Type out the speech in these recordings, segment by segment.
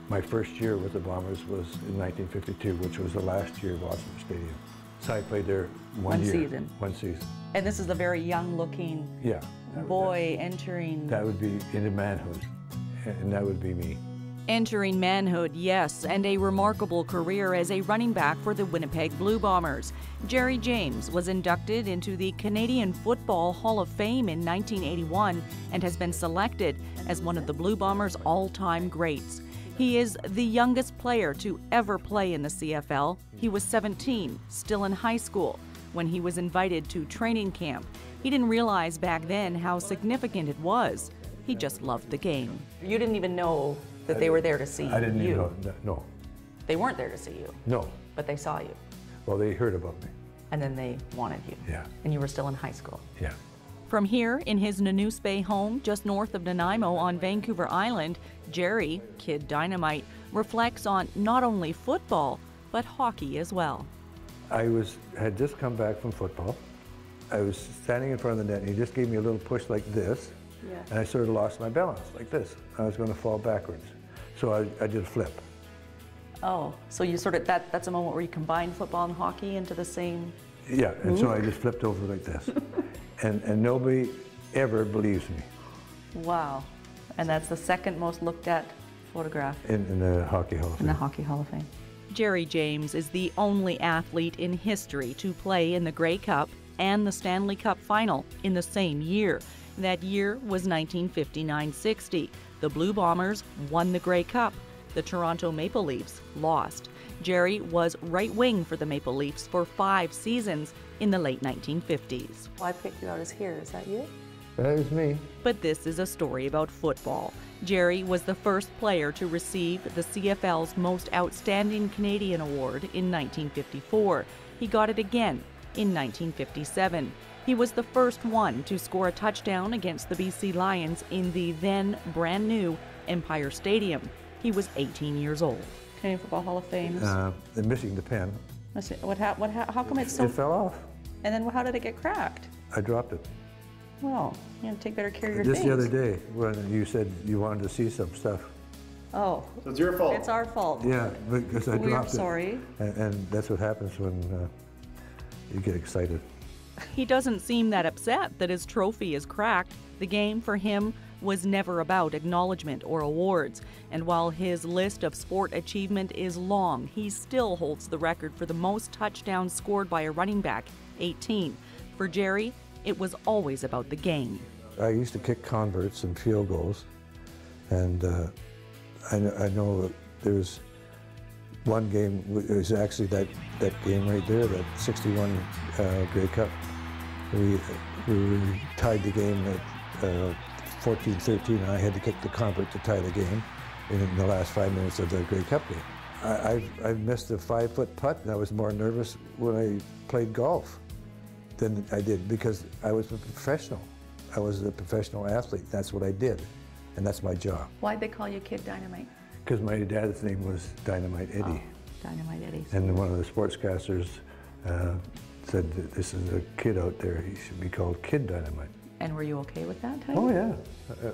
My first year with the Bombers was in 1952, which was the last year of Alumnus Stadium. So I played there one season. One season. And this is a very young-looking boy entering... That would be into manhood, and that would be me. Entering manhood, yes, and a remarkable career as a running back for the Winnipeg Blue Bombers. Gerry James was inducted into the Canadian Football Hall of Fame in 1981 and has been selected as one of the Blue Bombers' all-time greats. He is the youngest player to ever play in the CFL. He was 17, still in high school, when he was invited to training camp. He didn't realize back then how significant it was. He just loved the game. You didn't even know that they were there to see you. I didn't even know, no. They weren't there to see you. No. But they saw you. Well, they heard about me. And then they wanted you. Yeah. And you were still in high school. Yeah. From here, in his Nanaimo Bay home, just north of Nanaimo on Vancouver Island, Gerry, Kid Dynamite, reflects on not only football, but hockey as well. I had just come back from football. I was standing in front of the net, and he just gave me a little push like this, and I sort of lost my balance, like this. I was going to fall backwards. So I did a flip. Oh, so you sort of, that's a moment where you combine football and hockey into the same... Yeah, and so I just flipped over like this. and nobody ever believes me. Wow. And that's the second most looked at photograph. In the Hockey Hall of Fame. In the Hockey Hall of Fame. Gerry James is the only athlete in history to play in the Grey Cup and the Stanley Cup final in the same year. That year was 1959-60. The Blue Bombers won the Grey Cup. The Toronto Maple Leafs lost. Gerry was right wing for the Maple Leafs for 5 seasons in the late 1950s. Well, I picked you out as here. Is that you? That is me. But this is a story about football. Gerry was the first player to receive the CFL's Most Outstanding Canadian Award in 1954. He got it again in 1957. He was the first one to score a touchdown against the BC Lions in the then brand new Empire Stadium. He was 18 years old. Canadian Football Hall of Fame. They're missing the pen. How come it's so... It fell off. And then how did it get cracked? I dropped it. Well, you have to take better care of your things. things. The other day when you said you wanted to see some stuff. Oh. So it's your fault. It's our fault. Yeah, because I dropped it. We're sorry. And that's what happens when you get excited. He doesn't seem that upset that his trophy is cracked. The game for him was never about acknowledgement or awards. And while his list of sport achievement is long, he still holds the record for the most touchdowns scored by a running back, 18. For Gerry, it was always about the game. I used to kick converts and field goals, and I know that there was one game, it was actually that game right there, that 61 Grey Cup. We tied the game at 14-13, and I had to kick the convert to tie the game in the last 5 minutes of the Grey Cup game. I missed a 5-foot putt, and I was more nervous when I played golf than I did because I was a professional. I was a professional athlete. That's what I did, and that's my job. Why'd they call you Kid Dynamite? Because my dad's name was Dynamite Eddie. Oh, Dynamite Eddie. And one of the sportscasters said that this is a kid out there. He should be called Kid Dynamite. And were you okay with that title? Oh yeah.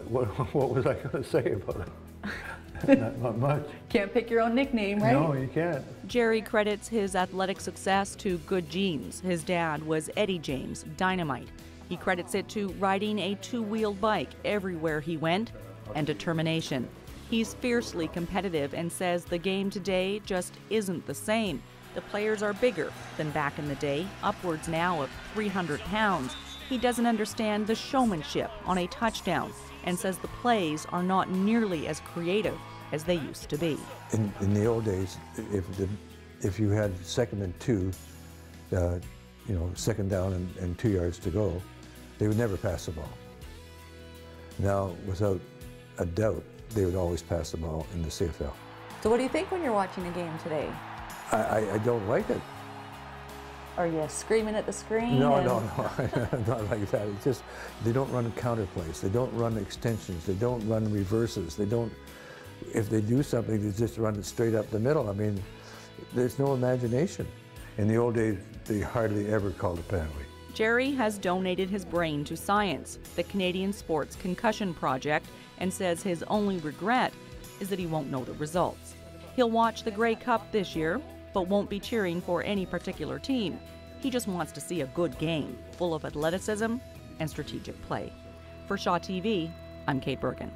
What was I going to say about it? Not much. Can't pick your own nickname, right? No, you can't. Gerry credits his athletic success to good genes. His dad was Eddie James, Dynamite. He credits it to riding a 2-wheeled bike everywhere he went and determination. He's fiercely competitive and says the game today just isn't the same. The players are bigger than back in the day, upwards now of 300 pounds. He doesn't understand the showmanship on a touchdown and says the plays are not nearly as creative as they used to be. In the old days, if you had 2nd and 2, second down and 2 yards to go, they would never pass the ball. Now, without a doubt, they would always pass the ball in the CFL. So what do you think when you're watching a game today? I don't like it. Are you screaming at the screen? No, not like that. It's just, they don't run counter plays. They don't run extensions. They don't run reverses. They don't, if they do something, they just run it straight up the middle. I mean, there's no imagination. In the old days, they hardly ever called a penalty. Gerry has donated his brain to science, the Canadian Sports Concussion Project, and says his only regret is that he won't know the results. He'll watch the Grey Cup this year, but won't be cheering for any particular team. He just wants to see a good game, full of athleticism and strategic play. For Shaw TV, I'm Kait Burgan.